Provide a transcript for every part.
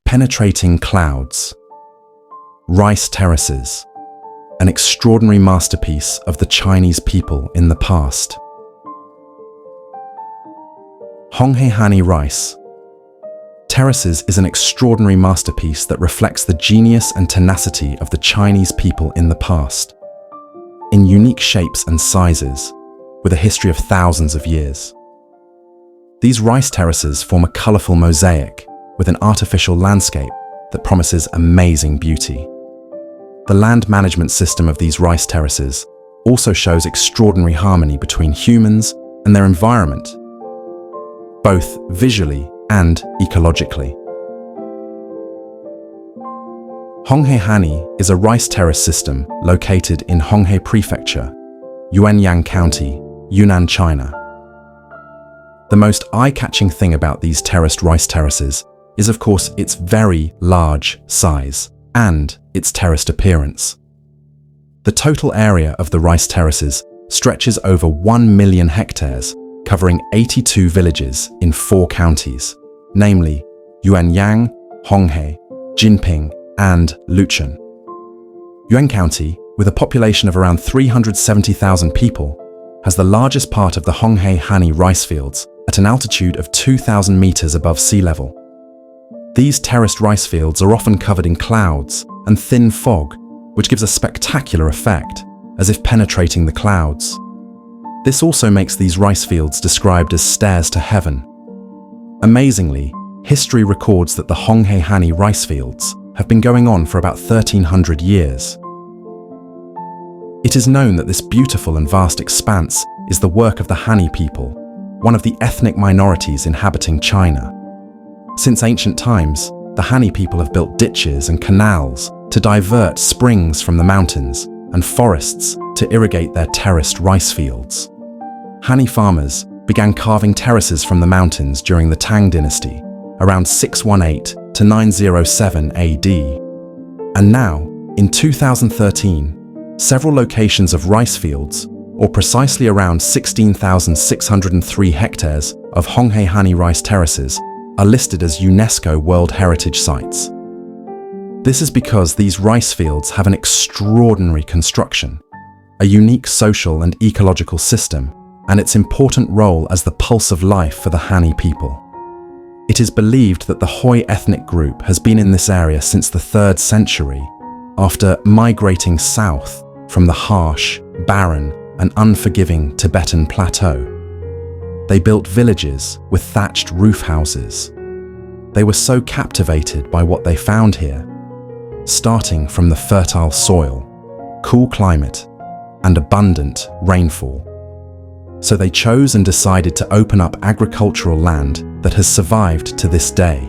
Penetrating clouds. Rice terraces. An extraordinary masterpiece of the Chinese people in the past. Honghe Hani Rice Terraces is an extraordinary masterpiece that reflects the genius and tenacity of the Chinese people in the past. In unique shapes and sizes, with a history of thousands of years. These rice terraces form a colourful mosaic with an artificial landscape that promises amazing beauty. The land management system of these rice terraces also shows extraordinary harmony between humans and their environment, both visually and ecologically. Honghe Hani is a rice terrace system located in Honghe Prefecture, Yuan Yang County, Yunan China. The most eye-catching thing about these terraced rice terraces is, of course, its very large size and its terraced appearance. The total area of the rice terraces stretches over 1 million hectares, covering 82 villages in 4 counties, namely Yuan Yang, Honghe, Jinping, and Luchun. Yuan County, with a population of around 370,000 people, has the largest part of the Honghe Hani rice fields at an altitude of 2,000 meters above sea level. These terraced rice fields are often covered in clouds and thin fog, which gives a spectacular effect, as if penetrating the clouds. This also makes these rice fields described as stairs to heaven. Amazingly, history records that the Honghe Hani rice fields have been going on for about 1,300 years. It is known that this beautiful and vast expanse is the work of the Hani people, one of the ethnic minorities inhabiting China. Since ancient times, the Hani people have built ditches and canals to divert springs from the mountains and forests to irrigate their terraced rice fields. Hani farmers began carving terraces from the mountains during the Tang dynasty, around 618 to 907 AD. And now, in 2013, several locations of rice fields, or precisely around 16,603 hectares of Honghe Hani rice terraces, are listed as UNESCO World Heritage Sites. This is because these rice fields have an extraordinary construction, a unique social and ecological system, and its important role as the pulse of life for the Hani people. It is believed that the Hui ethnic group has been in this area since the 3rd century, after migrating south from the harsh, barren, and unforgiving Tibetan plateau. They built villages with thatched roof houses. They were so captivated by what they found here, starting from the fertile soil, cool climate, and abundant rainfall. So they chose and decided to open up agricultural land that has survived to this day.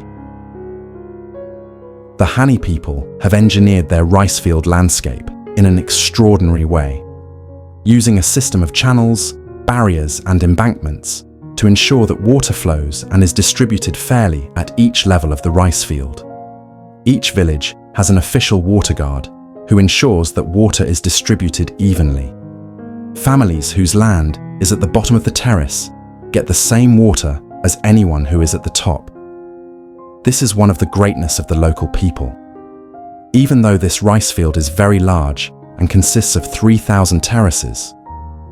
The Hani people have engineered their rice field landscape in an extraordinary way, using a system of channels, barriers, and embankments to ensure that water flows and is distributed fairly at each level of the rice field. Each village has an official water guard who ensures that water is distributed evenly. Families whose land is at the bottom of the terrace get the same water as anyone who is at the top. This is one of the greatness of the local people. Even though this rice field is very large and consists of 3,000 terraces,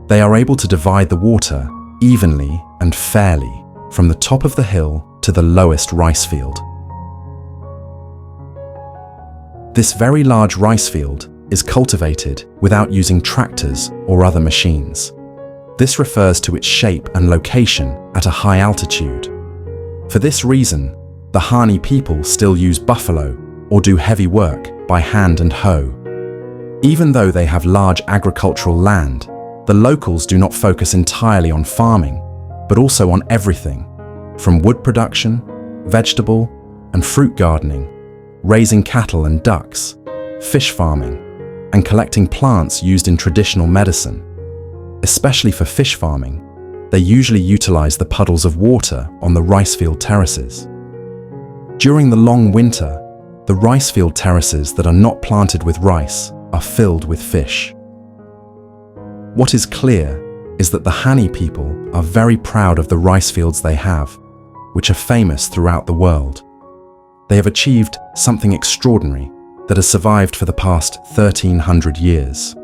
they are able to divide the water evenly and fairly from the top of the hill to the lowest rice field. This very large rice field is cultivated without using tractors or other machines. This refers to its shape and location at a high altitude. For this reason, the Hani people still use buffalo or do heavy work by hand and hoe. Even though they have large agricultural land, the locals do not focus entirely on farming, but also on everything, from wood production, vegetable and fruit gardening, raising cattle and ducks, fish farming, and collecting plants used in traditional medicine. Especially for fish farming, they usually utilize the puddles of water on the rice field terraces. During the long winter, the rice field terraces that are not planted with rice are filled with fish. What is clear is that the Hani people are very proud of the rice fields they have, which are famous throughout the world. They have achieved something extraordinary that has survived for the past 1,300 years.